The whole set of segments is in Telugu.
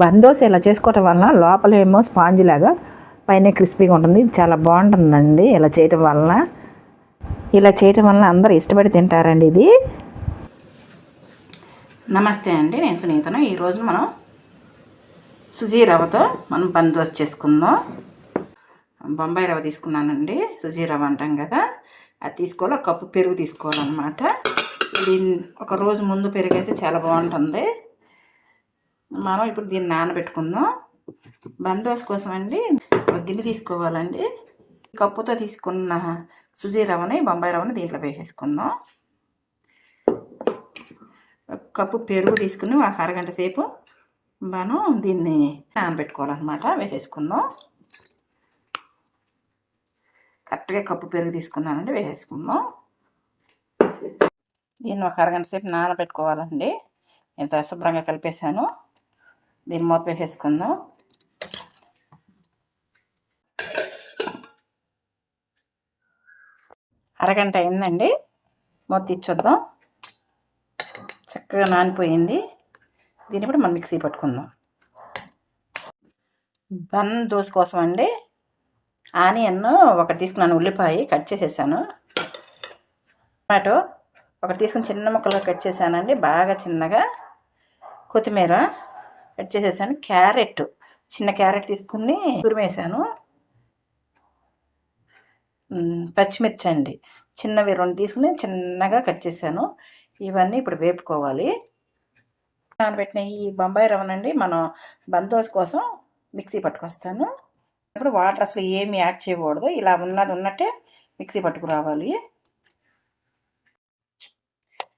బందోస్ ఇలా చేసుకోవటం వలన లోపలేమో స్పాంజ్ లాగా పైన క్రిస్పీగా ఉంటుంది. ఇది చాలా బాగుంటుందండి ఇలా చేయటం వలన. ఇలా చేయటం వలన అందరూ ఇష్టపడి తింటారండి ఇది. నమస్తే అండి, నేను సునీతను. ఈరోజు మనం సుజీ రవ్వతో మనం బందోస్ చేసుకుందాం. బొంబాయి రవ్వ తీసుకున్నానండి, సుజీ రవ్వ అంటాం కదా, అది తీసుకోవాలి. 1 కప్పు పెరుగు తీసుకోవాలన్నమాట. ఇది ఒక రోజు ముందు పెరుగు అయితే చాలా బాగుంటుంది. మనం ఇప్పుడు దీన్ని నానబెట్టుకుందాం. బందోస్ కోసం అండి ఒక గిన్నె తీసుకోవాలండి. కప్పుతో తీసుకున్న సుజీ రవ్వని, బొంబాయి రవ్వని దీంట్లో వేసేసుకుందాం. 1 కప్పు పెరుగు తీసుకుని ఒక అరగంట సేపు మనం దీన్ని నానబెట్టుకోవాలన్నమాట. వేసేసుకుందాం. కరెక్ట్గా కప్పు పెరుగు తీసుకున్నానండి, వేసేసుకుందాం. దీన్ని ఒక అరగంట సేపు నానబెట్టుకోవాలండి. ఎంత శుభ్రంగా కలిపేసాను. దీన్ని మూత వేసేసుకుందాం. అరగంట అయిందండి, మూత తీర్చొద్దాం. చక్కగా నానిపోయింది. దీన్ని ఇప్పుడు మనం మిక్సీ పట్టుకుందాం. దోశ కోసం అండి ఆనియన్ 1 తీసుకున్నాను, ఉల్లిపాయ కట్ చేసేసాను, టమాటో 1 తీసుకుని చిన్న ముక్కలుగా కట్ చేశానండి, బాగా చిన్నగా. కొత్తిమీర కట్ చేసేసాను. చిన్న క్యారెట్ తీసుకుని తురిమేసాను. పచ్చిమిర్చి అండి చిన్నవి 2 తీసుకుని చిన్నగా కట్ చేశాను. ఇవన్నీ ఇప్పుడు వేపుకోవాలి. నానబెట్టిన ఈ బొంబాయి రవ్వనండి మనం బందోస్ కోసం మిక్సీ పట్టుకొస్తాను. ఇప్పుడు వాటర్ అసలు ఏమి యాడ్ చేయకూడదు, ఇలా ఉన్నది ఉన్నట్టే మిక్సీ పట్టుకురావాలి.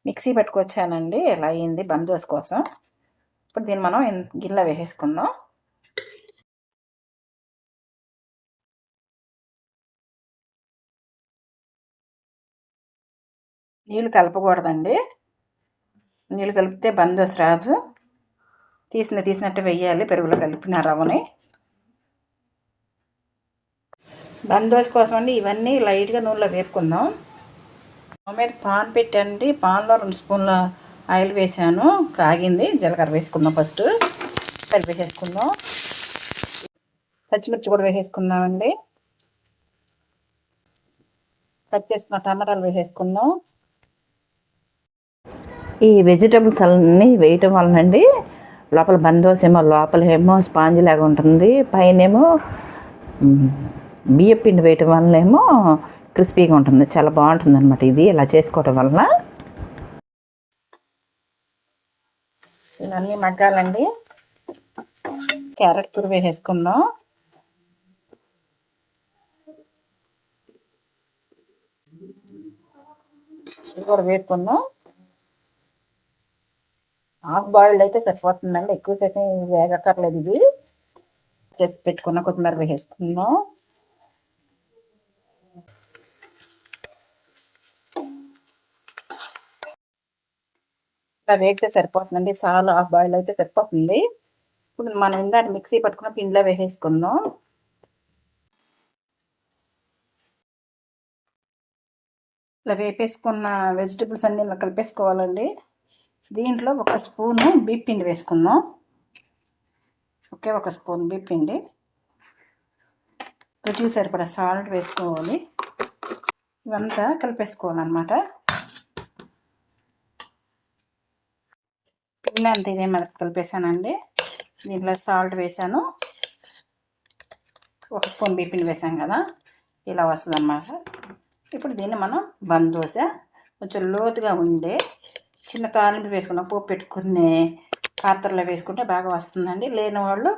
మిక్సీ పట్టుకొచ్చానండి, ఇలా అయింది బందోస్ కోసం. ఇప్పుడు దీన్ని మనం గిన్నెలో వేసేసుకుందాం. నీళ్ళు కలపకూడదండి, నీళ్ళు కలిపితే బందోస్ రాదు. తీసినట్టు వెయ్యాలి పెరుగులో కలిపిన రవ్వని. బందోస్ కోసం అండి ఇవన్నీ లైట్గా నూనెలో వేపుకుందాం. మీద పాన్ పెట్టండి, పాన్లో 2 స్పూన్ల ఆయిల్ వేసాను, కాగింది. జీలకర్ర వేసుకుందాం. ఫస్ట్ వేసేసుకుందాం. పచ్చిమిర్చి కూడా వేసేసుకుందామండి. కట్ చేసుకున్న టమాటాలు వేసేసుకుందాం. ఈ వెజిటబుల్స్ అన్నీ వేయటం వలనండి లోపల బందోస్ లోపలేమో స్పాంజ్ లాగా ఉంటుంది, పైనేమో బియ్యం పిండి వేయటం వలనేమో క్రిస్పీగా ఉంటుంది. చాలా బాగుంటుంది అనమాట ఇది ఇలా చేసుకోవటం వలన. ఇవన్నీ మగ్గాలండి. క్యారెట్ తురుము వేసేసుకుందాం. ఇది కూడా వేసుకుందాం. హాఫ్ బాయిల్డ్ అయితే సరిపోతుందండి, ఎక్కువసేపు వేగక్కర్లేదు. ఇది చేసి పెట్టుకున్న కొత్తిమీర వేసేసుకుందాం. ఇలా వేగితే సరిపోతుందండి, చాలా హాఫ్ బాయిల్ అయితే సరిపోతుంది. ఇప్పుడు మనం ఇందాక మిక్సీ పట్టుకున్న పిండిలో వేసేసుకుందాం. ఇలా వేపేసుకున్న వెజిటబుల్స్ అన్నీ ఇలా కలిపేసుకోవాలండి. దీంట్లో 1 స్పూను బియ్యం పిండి వేసుకుందాం. 1 స్పూన్ బియ్యం పిండి, రుచికి సరిపడా సాల్ట్ వేసుకోవాలి. ఇవంతా కలిపేసుకోవాలన్నమాట. పిండి అంతా ఇదే మీద కలిపేసానండి. దీంట్లో సాల్ట్ వేసాను, 1 స్పూన్ బియ్యం పిండి వేసాం కదా, ఇలా వస్తుంది అన్నమాట. ఇప్పుడు దీన్ని మనం బందోస కొంచెం లోతుగా ఉండే చిన్న తాలింపు వేసుకున్న పోపు పెట్టుకునే పాత్రలో వేసుకుంటే బాగా వస్తుందండి. లేని వాళ్ళు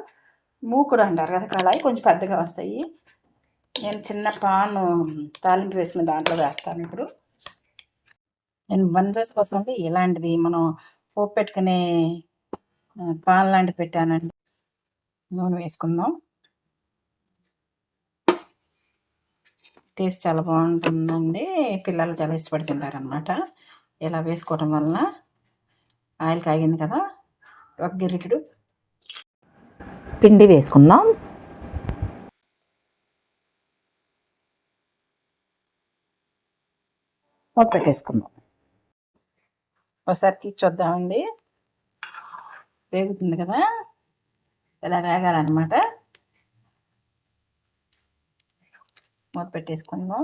మూకుడు అంటారు కదా, కళాయి కొంచెం పెద్దగా వస్తాయి. నేను చిన్న పాను తాలింపు వేసుకుని దాంట్లో వేస్తాను. ఇప్పుడు నేను బందోస్ కోసం అంటే ఇలాంటిది మనం పోపు పెట్టుకునే పాన్ లాంటిది పెట్టానండి. నూనె వేసుకుందాం. టేస్ట్ చాలా బాగుంటుందండి, పిల్లలు చాలా ఇష్టపడి తింటారనమాట ఇలా వేసుకోవటం వలన. ఆయిల్ కాగింది కదా, 1 గిరిటెడు పిండి వేసుకుందాం. మూత పెట్టేసుకుందాం. ఒకసారి తీసి చూద్దామండి. వేగుతుంది కదా, ఇలా వేగాలన్నమాట. మూత పెట్టేసుకుందాం.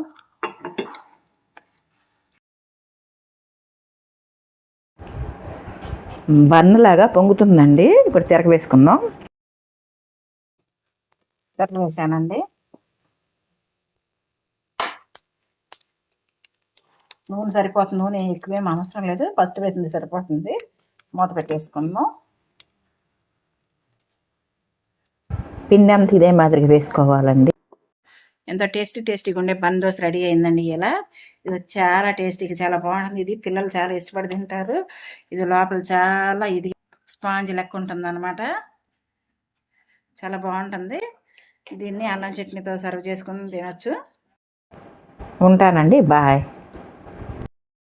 బన్నులాగా పొంగుతుందండి. ఇప్పుడు తిరగ వేసుకుందాం. తిరగ వేసానండి. నూనె సరిపోతుంది. నూనె ఎక్కువేం అవసరం లేదు, ఫస్ట్ వేసింది సరిపోతుంది. మూత పెట్టేసుకుందాం. పిండి అంతా ఇదే మాదిరిగా వేసుకోవాలండి. ఎంతో టేస్టీగా ఉండే బన్ దోశ రెడీ అయిందండి. ఇలా ఇది చాలా టేస్టీగా చాలా బాగుంటుంది. ఇది పిల్లలు చాలా ఇష్టపడి తింటారు. ఇది లోపల చాలా ఇది స్పాంజ్ లెక్క ఉంటుంది అనమాట. చాలా బాగుంటుంది. దీన్ని అన్నం చట్నీతో సర్వ్ చేసుకుని తినొచ్చు. ఉంటానండి. బాయ్.